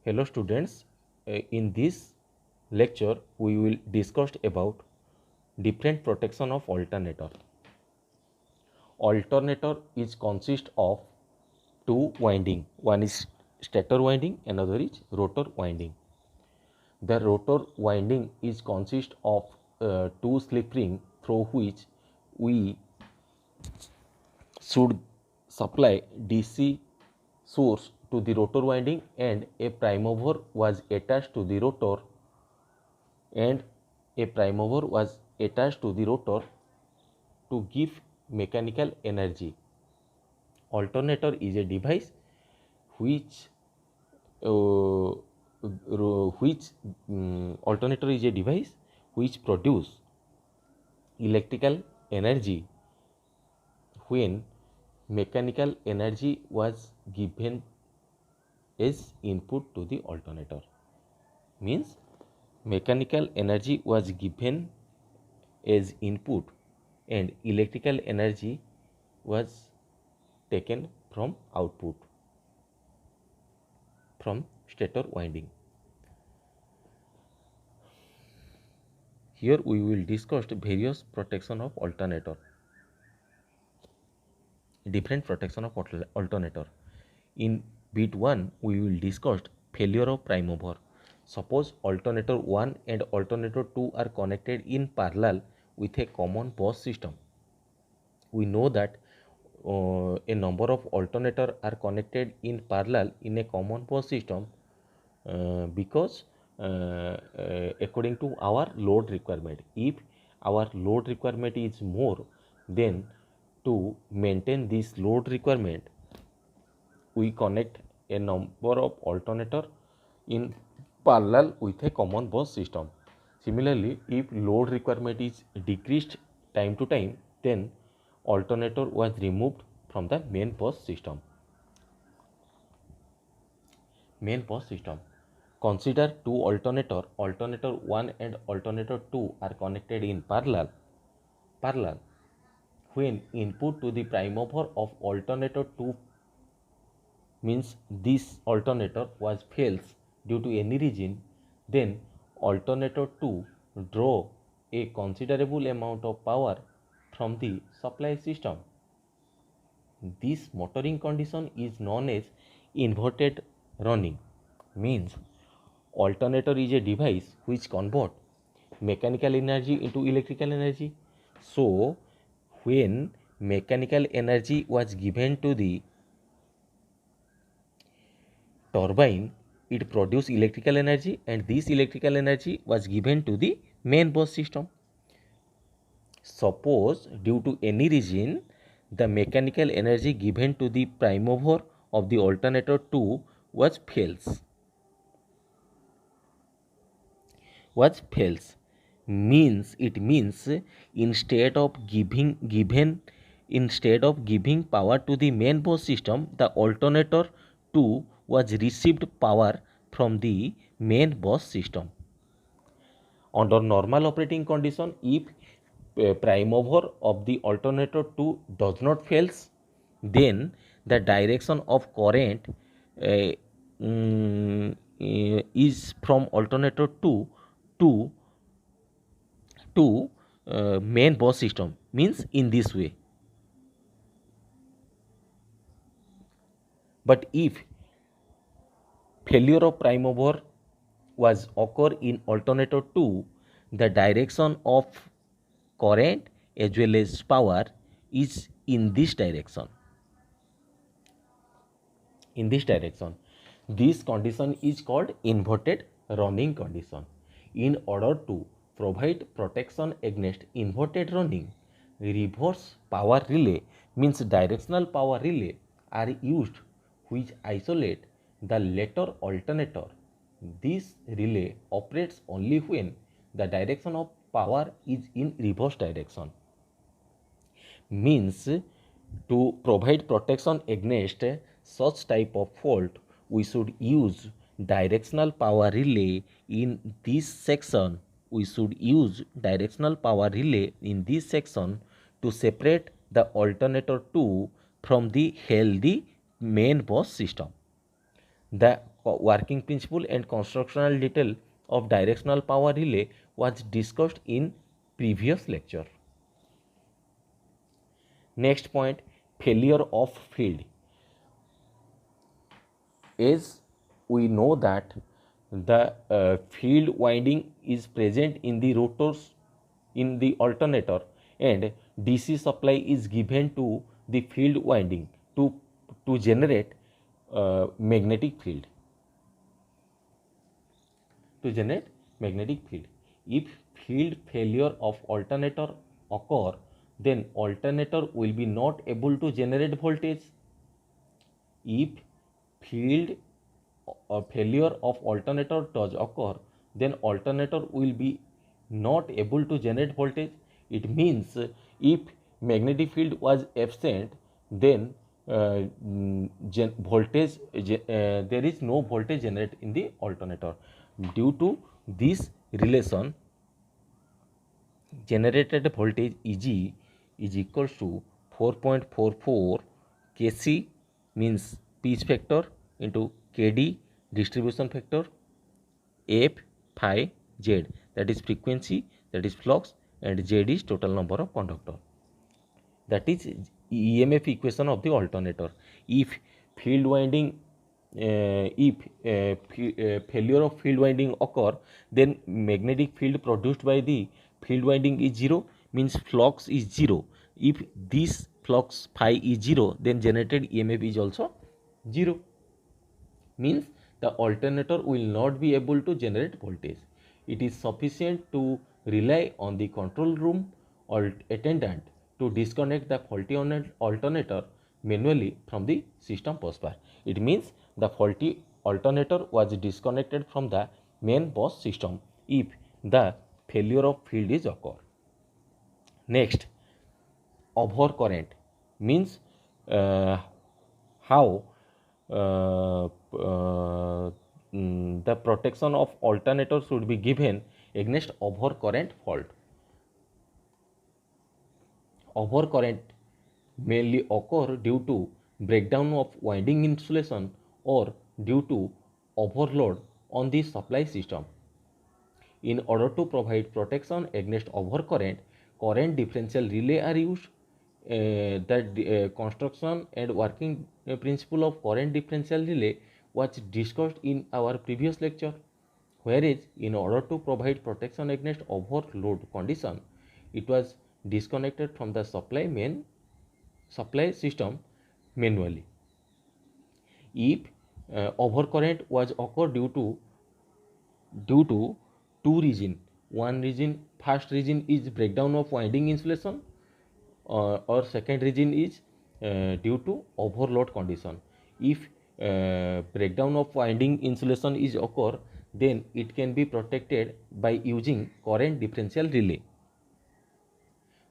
Hello students, in this lecture we will discuss about different protection of alternator. Alternator is consist of two winding, one is stator winding, another is rotor winding. The rotor winding is consist of two slip ring through which we should supply DC source to the rotor winding, and a prime mover was attached to the rotor to give mechanical energy. Alternator is a device which alternator is a device which produce electrical energy when mechanical energy was given as input to the alternator. Means mechanical energy was given as input and electrical energy was taken from output from stator winding. Here we will discuss various protection of alternator. Different protection of alternator. In bit 1 we will discuss failure of prime mover. Suppose alternator 1 and alternator 2 are connected in parallel with a common bus system. We know that a number of alternator are connected in parallel in a common bus system because according to our load requirement. If our load requirement is more, then to maintain this load requirement we connect a number of alternator in parallel with a common bus system. Similarly, if load requirement is decreased time to time, then alternator was removed from the main bus system. Consider two alternator 1 and alternator 2 are connected in parallel. When input to the prime mover of alternator 2 means this alternator was fails due to any reason, then alternator 2 draw a considerable amount of power from the supply system. This motoring condition is known as inverted running. Means alternator is a device which convert mechanical energy into electrical energy. So when mechanical energy was given to the turbine, it produced electrical energy, and this electrical energy was given to the main bus system. Suppose due to any reason the mechanical energy given to the prime mover of the alternator 2 was fails means it means instead of giving power to the main bus system, the alternator 2 was received power from the main bus system. Under normal operating condition, if prime mover of the alternator 2 does not fails, then the direction of current is from alternator 2 to main bus system, means in this way. But if failure of prime mover was occur in alternator 2, the direction of current as well as power is in this direction. This condition is called inverted running condition. In order to provide protection against inverted running, reverse power relay means directional power relay are used which isolate the latter alternator. This relay operates only when the direction of power is in reverse direction. Means to provide protection against such type of fault, we should use directional power relay in this section. To separate the alternator 2 from the healthy main bus system. The working principle and constructional detail of directional power relay was discussed in previous lecture. Next point, failure of field. As we know that the field winding is present in the rotors in the alternator, and DC supply is given to the field winding to generate magnetic field. To generate magnetic field. If field failure of alternator occur, then alternator will be not able to generate voltage. If field failure of alternator does occur, then alternator will be not able to generate voltage. It means if magnetic field was absent, then there is no voltage generated in the alternator. Due to this relation, generated voltage Eg is equals to 4.44 Kc means pitch factor into Kd distribution factor F phi Z, that is frequency, that is flux, and Z is total number of conductor. That is EMF equation of the alternator. If field winding failure of field winding occur, then magnetic field produced by the field winding is 0, means flux is 0. If this flux phi is 0, then generated EMF is also 0, means the alternator will not be able to generate voltage. It is sufficient to rely on the control room or attendant to disconnect the faulty alternator manually from the system busbar. It means the faulty alternator was disconnected from the main bus system if the failure of field is occur. Next, overcurrent means how the protection of alternator should be given against overcurrent fault. Overcurrent mainly occur due to breakdown of winding insulation or due to overload on the supply system. In order to provide protection against overcurrent, current differential relay are used. The construction and working principle of current differential relay was discussed in our previous lecture. Whereas in order to provide protection against overload condition, it was disconnected from the supply system manually. If overcurrent was occur due to two reasons. One reason, first reason is breakdown of winding insulation, or second reason is due to overload condition. If breakdown of winding insulation is occur, then it can be protected by using current differential relay.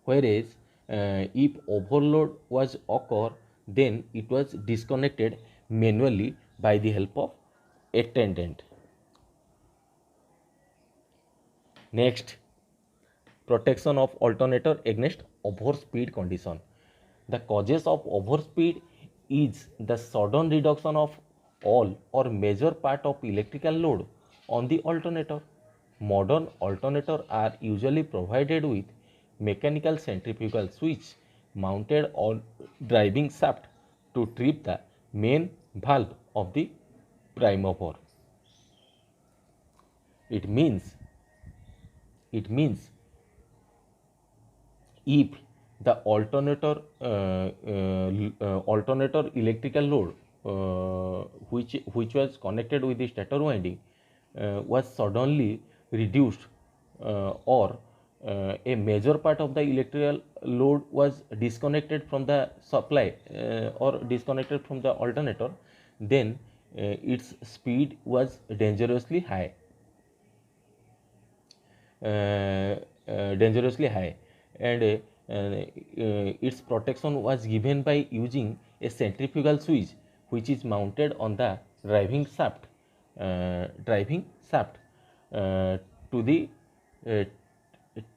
Whereas if overload was occur, then it was disconnected manually by the help of attendant. Next, protection of alternator against overspeed condition. The causes of overspeed is the sudden reduction of all or major part of electrical load on the alternator. Modern alternators are usually provided with mechanical centrifugal switch mounted on driving shaft to trip the main valve of the prime mover. It means if the alternator electrical load which was connected with the stator winding was suddenly reduced, or a major part of the electrical load was disconnected from the supply or disconnected from the alternator, then its speed was dangerously high. And its protection was given by using a centrifugal switch which is mounted on the driving shaft to the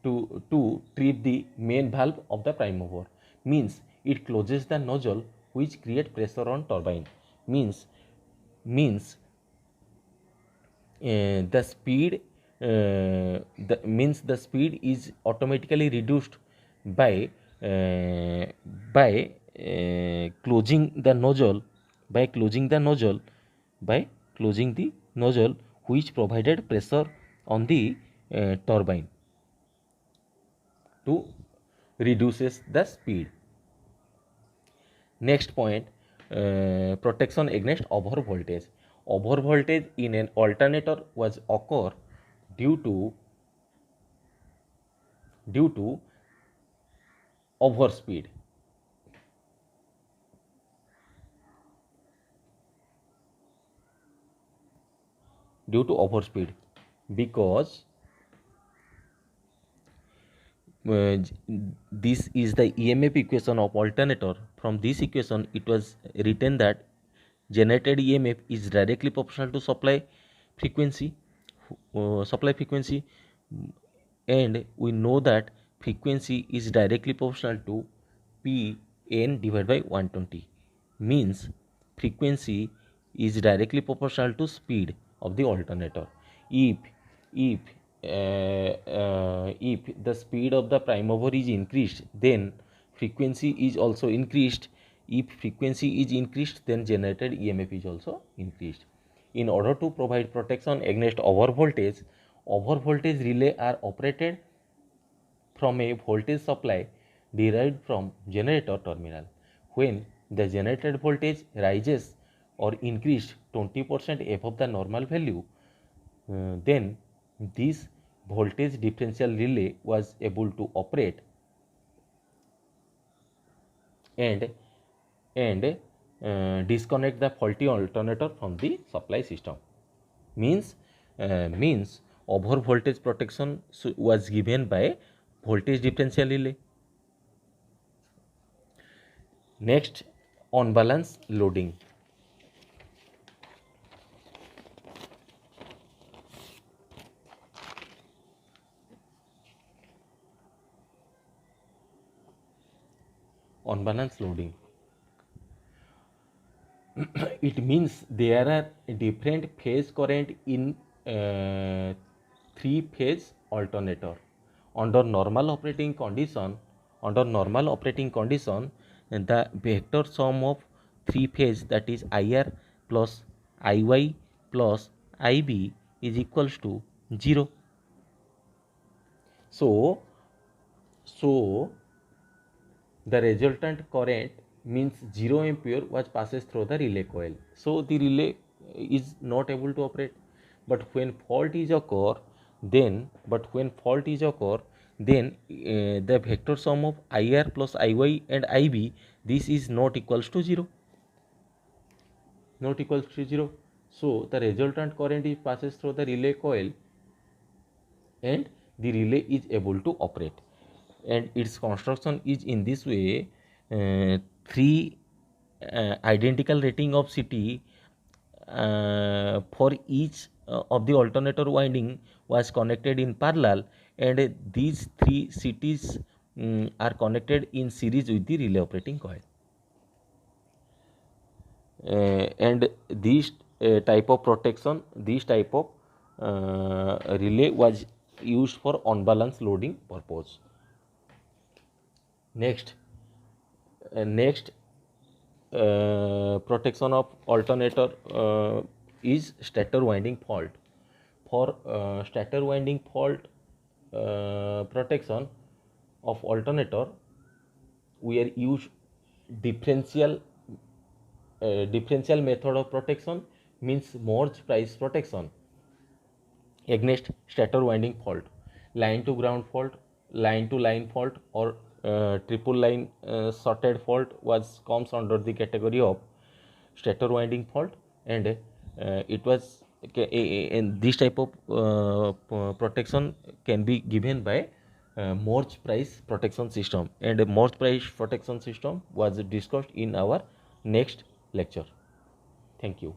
to trip the main valve of the prime mover. Means it closes the nozzle which create pressure on turbine. Means the speed means the speed is automatically reduced by uh, closing the nozzle, by closing the nozzle by closing the nozzle, which provided pressure on the turbine to reduces the speed. Next point, protection against over voltage. Over voltage in an alternator was occur due to due to overspeed. Due to overspeed, because uh, this is the EMF equation of alternator. From this equation, it was written that generated EMF is directly proportional to supply frequency, and we know that frequency is directly proportional to P n divided by 120, means frequency is directly proportional to speed of the alternator. If if uh, uh, if the speed of the prime mover is increased, then frequency is also increased. If frequency is increased, then generated EMF is also increased. In order to provide protection against over voltage relay are operated from a voltage supply derived from generator terminal. When the generated voltage rises or increased 20% above the normal value, then this voltage differential relay was able to operate and disconnect the faulty alternator from the supply system. Means over voltage protection was given by voltage differential relay. Next, on balance loading. On balance loading, it means there are different phase current in three phase alternator. Under normal operating condition, the vector sum of three phase, that is IR plus IY plus IB, is equals to 0. So the resultant current means 0 ampere was passes through the relay coil. So the relay is not able to operate. But when fault is occur, then the vector sum of IR plus IY and IB, this is not equals to 0. So the resultant current is passes through the relay coil and the relay is able to operate. And its construction is in this way: three identical rating of CT for each of the alternator winding was connected in parallel, and these three CTs are connected in series with the relay operating coil. And this type of relay was used for on balance loading purpose. Next protection of alternator is stator winding fault. For stator winding fault protection of alternator, we are use differential differential method of protection, means merge price protection against stator winding fault. Line to ground fault, line to line fault, or triple line sorted fault was comes under the category of stator winding fault. And it was and this type of protection can be given by merge price protection system, and merge price protection system was discussed in our next lecture. Thank you.